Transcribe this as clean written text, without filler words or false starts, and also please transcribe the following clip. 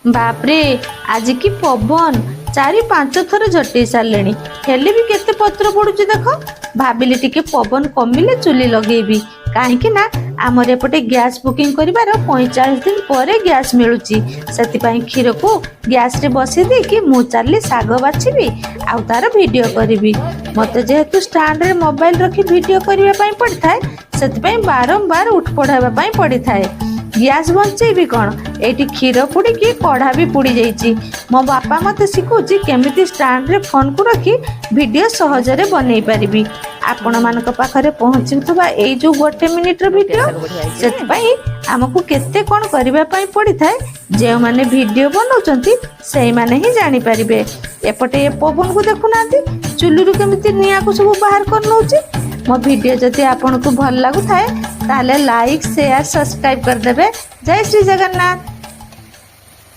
बापरे आज की पवन 4-5 थर झटे सारे हेले भी केते पत्र पड़ुची देख। भाविली टिके पवन कमिले चुली लगेबी कहीं ना आमर एपटे गैस बुकिंग करिवार 45 दिन पर गैस मिलूची से क्षीर को गैस रे बसी देकी मु चली साग बाछी आउ तार वीडियो करी मत जेहेतु स्टैंड रे मोबाइल रखी वीडियो करने पड़ता है से बारंबार उठ पढ़ावा पड़ी थाए। गैस बंचेबी कौन एटी क्षीर पुड़ी कढ़ा भी पुड़ी जाइए। मो बापा मत शिखुची केमिति स्टैंड रे फोन को रखी वीडियो सहजरे बनई पारिबी। आपण मानक पाखरे पहुँचुवा ए जो 1 मिनिट वीडियो से आमको केते कौन करबा पई पड़ी थाए जे माने वीडियो बनाउचंती सेही माने ही जानि परिबे। एपटे ए पवन को देखुना चुलुरु केमिति निया को सब बाहर कर नउची। मो वीडियो जदि आपन को भल लागु थाए ताले लाइक शेयर सब्सक्राइब कर देबे। जय श्री जगन्नाथ।